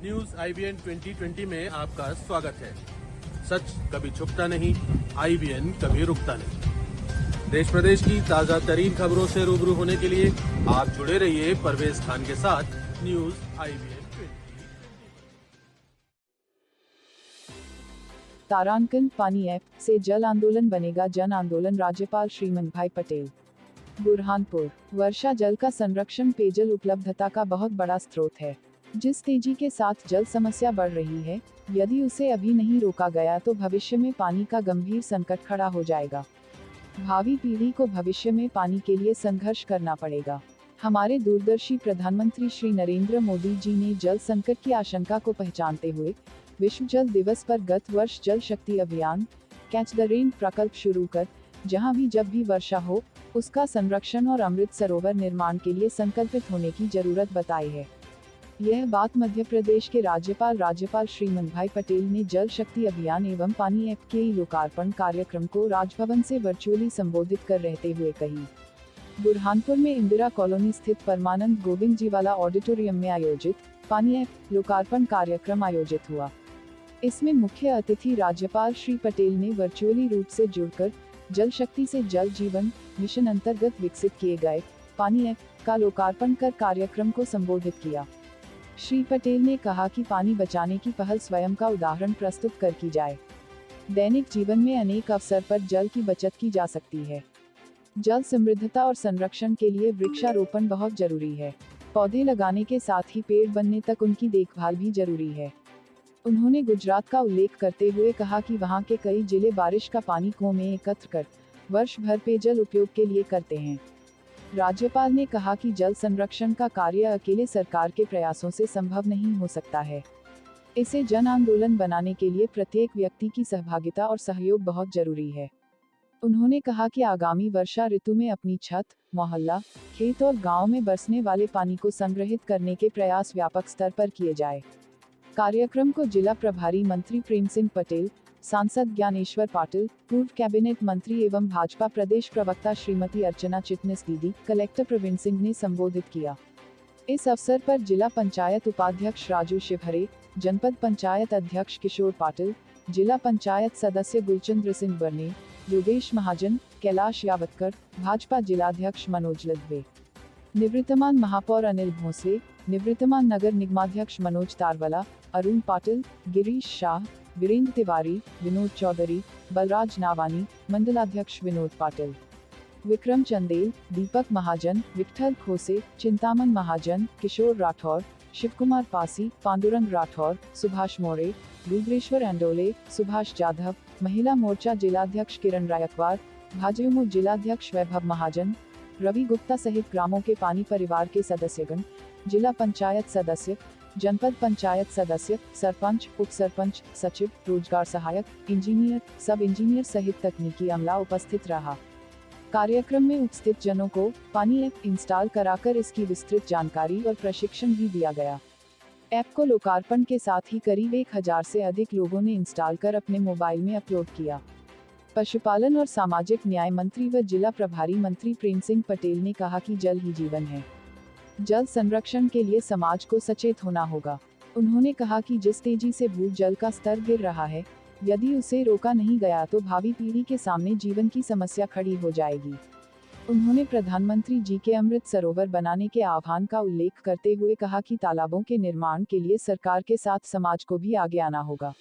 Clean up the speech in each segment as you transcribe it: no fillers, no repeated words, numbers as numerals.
News IBN 2020 में आपका स्वागत है। सच कभी छुपता नहीं, IBN कभी रुकता नहीं। देश प्रदेश की ताजा तरीन खबरों से रूबरू होने के लिए आप जुड़े रहिए परवेज खान के साथ न्यूज IBN 2020। तारांकन पानी ऐप से जल आंदोलन बनेगा जन आंदोलन, राज्यपाल श्रीमंत पटेल। बुरहानपुर, वर्षा जल का संरक्षण पेयजल उपलब्धता का बहुत बड़ा स्रोत है। जिस तेजी के साथ जल समस्या बढ़ रही है, यदि उसे अभी नहीं रोका गया तो भविष्य में पानी का गंभीर संकट खड़ा हो जाएगा। भावी पीढ़ी को भविष्य में पानी के लिए संघर्ष करना पड़ेगा। हमारे दूरदर्शी प्रधानमंत्री श्री नरेंद्र मोदी जी ने जल संकट की आशंका को पहचानते हुए विश्व जल दिवस पर गत वर्ष जल शक्ति अभियान कैच द रेन प्रकल्प शुरू कर जहां भी जब भी वर्षा हो उसका संरक्षण और अमृत सरोवर निर्माण के लिए संकल्पित होने की जरूरत बताई है। यह बात मध्य प्रदेश के राज्यपाल श्रीमंत पटेल ने जल शक्ति अभियान एवं पानी ऐप के लोकार्पण कार्यक्रम को राजभवन से वर्चुअली संबोधित कर रहते हुए कही। बुरहानपुर में इंदिरा कॉलोनी स्थित परमानंद गोविंद जीवाला ऑडिटोरियम में आयोजित पानी ऐप लोकार्पण कार्यक्रम आयोजित हुआ। इसमें मुख्य अतिथि राज्यपाल श्री पटेल ने वर्चुअली रूप से जुड़कर जल शक्ति से जल जीवन मिशन अंतर्गत विकसित किए गए पानी ऐप का लोकार्पण कर कार्यक्रम को संबोधित किया। श्री पटेल ने कहा कि पानी बचाने की पहल स्वयं का उदाहरण प्रस्तुत कर की जाए। दैनिक जीवन में अनेक अवसर पर जल की बचत की जा सकती है। जल समृद्धता और संरक्षण के लिए वृक्षारोपण बहुत जरूरी है। पौधे लगाने के साथ ही पेड़ बनने तक उनकी देखभाल भी जरूरी है। उन्होंने गुजरात का उल्लेख करते हुए कहा कि वहां के कई जिले बारिश का पानी कुओं में एकत्र कर वर्ष भर पेयजल उपयोग के लिए करते हैं। राज्यपाल ने कहा कि जल संरक्षण का कार्य अकेले सरकार के प्रयासों से संभव नहीं हो सकता है। इसे जन आंदोलन बनाने के लिए प्रत्येक व्यक्ति की सहभागिता और सहयोग बहुत जरूरी है। उन्होंने कहा कि आगामी वर्षा ऋतु में अपनी छत, मोहल्ला, खेत और गांव में बरसने वाले पानी को संग्रहित करने के प्रयास व्यापक स्तर पर किए जाए। कार्यक्रम को जिला प्रभारी मंत्री प्रेम सिंह पटेल, सांसद ज्ञानेश्वर पाटिल, पूर्व कैबिनेट मंत्री एवं भाजपा प्रदेश प्रवक्ता श्रीमती अर्चना चिटनिस दीदी, कलेक्टर प्रवीण सिंह ने संबोधित किया। इस अवसर पर जिला पंचायत उपाध्यक्ष राजू शिवहरे, जनपद पंचायत अध्यक्ष किशोर पाटिल, जिला पंचायत सदस्य गुलचंद्र सिंह बर्ने, योगेश महाजन, कैलाश यावतकर, भाजपा जिलाध्यक्ष मनोज लदवे, निवृत्तमान महापौर अनिल भोसले, निवृत्तमान नगर निगमाध्यक्ष मनोज तारवाला, अरुण पाटिल, गिरीश शाह, वीरेंद्र तिवारी, विनोद चौधरी, बलराज नावानी, मंडलाध्यक्ष विनोद पाटिल, विक्रम चंदेल, दीपक महाजन, विठल खोसे, चिंतामन महाजन, किशोर राठौर, शिवकुमार पासी, पांडुरंग राठौर, सुभाष मोरे, रुद्रेश्वर एंडोले, सुभाष जाधव, महिला मोर्चा जिलाध्यक्ष किरण रायकवार, भाजयुमो जिलाध्यक्ष वैभव महाजन, रवि गुप्ता सहित ग्रामों के पानी परिवार के सदस्यगण, जिला पंचायत सदस्य, जनपद पंचायत सदस्य, सरपंच, उप सरपंच, सचिव, रोजगार सहायक, इंजीनियर, सब इंजीनियर सहित तकनीकी अमला उपस्थित रहा। कार्यक्रम में उपस्थित जनों को पानी ऐप इंस्टॉल कराकर इसकी विस्तृत जानकारी और प्रशिक्षण भी दिया गया। ऐप को लोकार्पण के साथ ही करीब 1000 से अधिक लोगों ने इंस्टॉल कर अपने मोबाइल में अपलोड किया। पशुपालन और सामाजिक न्याय मंत्री व जिला प्रभारी मंत्री प्रेम सिंह पटेल ने कहा कि जल ही जीवन है। जल संरक्षण के लिए समाज को सचेत होना होगा। उन्होंने कहा कि जिस तेजी से भूजल का स्तर गिर रहा है, यदि उसे रोका नहीं गया तो भावी पीढ़ी के सामने जीवन की समस्या खड़ी हो जाएगी। उन्होंने प्रधानमंत्री जी के अमृत सरोवर बनाने के आह्वान का उल्लेख करते हुए कहा कि तालाबों के निर्माण के लिए सरकार के साथ समाज को भी आगे आना होगा।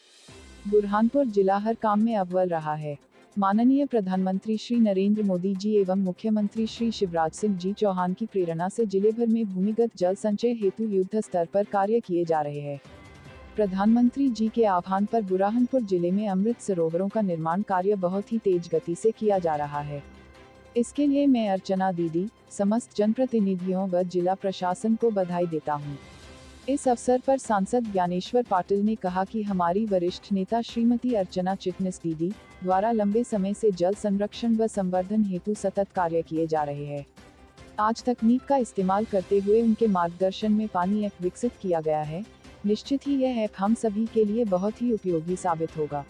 बुरहानपुर जिला हर काम में अव्वल रहा है। माननीय प्रधानमंत्री श्री नरेंद्र मोदी जी एवं मुख्यमंत्री श्री शिवराज सिंह जी चौहान की प्रेरणा से जिले भर में भूमिगत जल संचय हेतु युद्ध स्तर पर कार्य किए जा रहे हैं। प्रधानमंत्री जी के आह्वान पर बुरहानपुर जिले में अमृत सरोवरों का निर्माण कार्य बहुत ही तेज गति से किया जा रहा है। इसके लिए मैं अर्चना दीदी, समस्त जनप्रतिनिधियों व जिला प्रशासन को बधाई देता हूँ। इस अवसर पर सांसद ज्ञानेश्वर पाटिल ने कहा कि हमारी वरिष्ठ नेता श्रीमती अर्चना चिटनिस दीदी द्वारा लंबे समय से जल संरक्षण व संवर्धन हेतु सतत कार्य किए जा रहे हैं। आज तकनीक का इस्तेमाल करते हुए उनके मार्गदर्शन में पानी ऐप विकसित किया गया है। निश्चित ही यह ऐप हम सभी के लिए बहुत ही उपयोगी साबित होगा।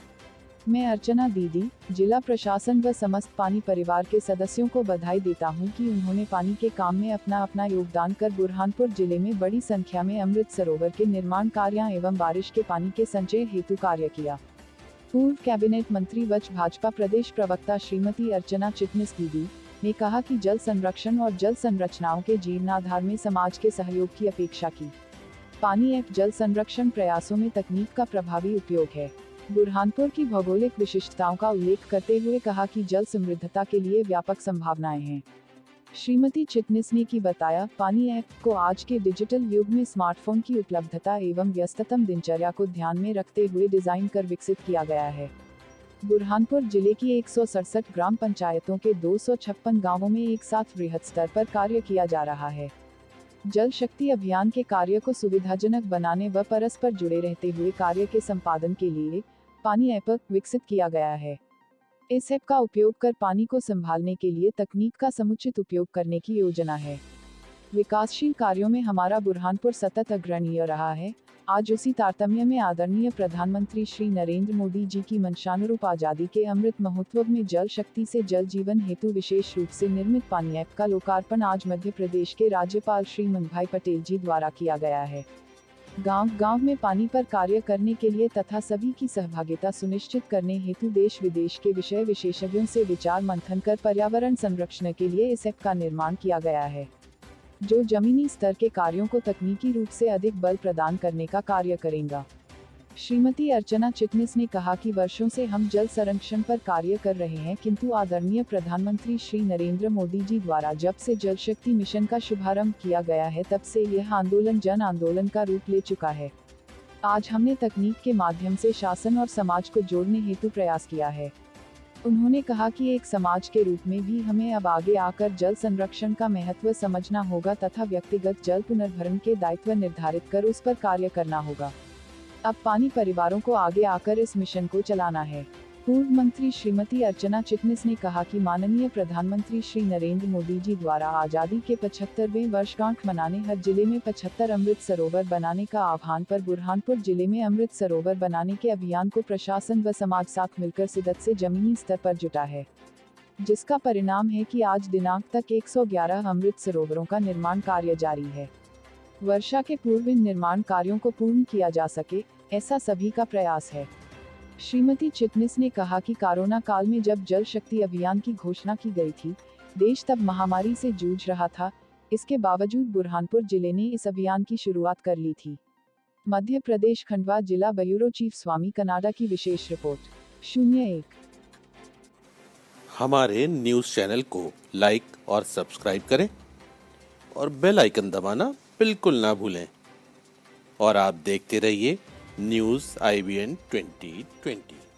मैं अर्चना दीदी, जिला प्रशासन व समस्त पानी परिवार के सदस्यों को बधाई देता हूं कि उन्होंने पानी के काम में अपना योगदान कर बुरहानपुर जिले में बड़ी संख्या में अमृत सरोवर के निर्माण कार्य एवं बारिश के पानी के संचय हेतु कार्य किया। पूर्व कैबिनेट मंत्री व भाजपा प्रदेश प्रवक्ता श्रीमती अर्चना चिटनिस दीदी ने कहा कि जल संरक्षण और जल संरचनाओं के जीर्णाधार में समाज के सहयोग की अपेक्षा की। पानी ऐप जल संरक्षण प्रयासों में तकनीक का प्रभावी उपयोग है। बुरहानपुर की भौगोलिक विशिष्टताओं का उल्लेख करते हुए कहा कि जल समृद्धता के लिए व्यापक संभावनाएं हैं। श्रीमती चिटनिस ने की बताया, पानी ऐप को आज के डिजिटल युग में स्मार्टफोन की उपलब्धता एवं व्यस्ततम दिनचर्या को ध्यान में रखते हुए डिजाइन कर विकसित किया गया है। बुरहानपुर जिले की 167 ग्राम पंचायतों के 256 गांवों में एक साथ वृहद स्तर पर कार्य किया जा रहा है। जल शक्ति अभियान के कार्य को सुविधाजनक बनाने व परस्पर जुड़े रहते हुए कार्य के संपादन के लिए पानी ऐप विकसित किया गया है। इस ऐप का उपयोग कर पानी को संभालने के लिए तकनीक का समुचित उपयोग करने की योजना है। विकासशील कार्यों में हमारा बुरहानपुर सतत अग्रणीय रहा है। आज उसी तारतम्य में आदरणीय प्रधानमंत्री श्री नरेंद्र मोदी जी की मंशानुरूप आजादी के अमृत महोत्सव में जल शक्ति से जल जीवन हेतु विशेष रूप से निर्मित पानी ऐप का लोकार्पण आज मध्य प्रदेश के राज्यपाल श्रीमंत भाई पटेल जी द्वारा किया गया है। गांव-गांव में पानी पर कार्य करने के लिए तथा सभी की सहभागिता सुनिश्चित करने हेतु देश विदेश के विषय विशेषज्ञों से विचार मंथन कर पर्यावरण संरक्षण के लिए इस ऐप का निर्माण किया गया है, जो जमीनी स्तर के कार्यों को तकनीकी रूप से अधिक बल प्रदान करने का कार्य करेगा। श्रीमती अर्चना चिटनिस ने कहा कि वर्षों से हम जल संरक्षण पर कार्य कर रहे हैं, किंतु आदरणीय प्रधानमंत्री श्री नरेंद्र मोदी जी द्वारा जब से जल शक्ति मिशन का शुभारंभ किया गया है तब से यह आंदोलन जन आंदोलन का रूप ले चुका है। आज हमने तकनीक के माध्यम से शासन और समाज को जोड़ने हेतु प्रयास किया है। उन्होंने कहा कि एक समाज के रूप में भी हमें अब आगे आकर जल संरक्षण का महत्व समझना होगा तथा व्यक्तिगत जल पुनर्भरण के दायित्व निर्धारित कर उस पर कार्य करना होगा। अब पानी परिवारों को आगे आकर इस मिशन को चलाना है। पूर्व मंत्री श्रीमती अर्चना चिटनिस ने कहा कि माननीय प्रधानमंत्री श्री नरेंद्र मोदी जी द्वारा आजादी के 75वें वर्षगांठ मनाने हर जिले में 75 अमृत सरोवर बनाने का आह्वान पर बुरहानपुर जिले में अमृत सरोवर बनाने के अभियान को प्रशासन व समाज साथ मिलकर शिद्दत से जमीनी स्तर पर जुटा है, जिसका परिणाम है कि आज दिनांक तक 111 अमृत सरोवरों का निर्माण कार्य जारी है। वर्षा के पूर्व इन निर्माण कार्यों को पूर्ण किया जा सके, ऐसा सभी का प्रयास है। श्रीमती चिटनिस ने कहा कि कोरोना काल में जब जल शक्ति अभियान की घोषणा की गई थी, देश तब महामारी से जूझ रहा था। इसके बावजूद बुरहानपुर जिले ने इस अभियान की शुरुआत कर ली थी। मध्य प्रदेश खंडवा जिला ब्यूरो चीफ स्वामी कनाडा की विशेष रिपोर्ट 01। हमारे न्यूज़ चैनल को लाइक और सब्सक्राइब करें और बेल आइकन दबाना बिल्कुल ना भूलें। और आप देखते रहिए न्यूज़ IBN 2020।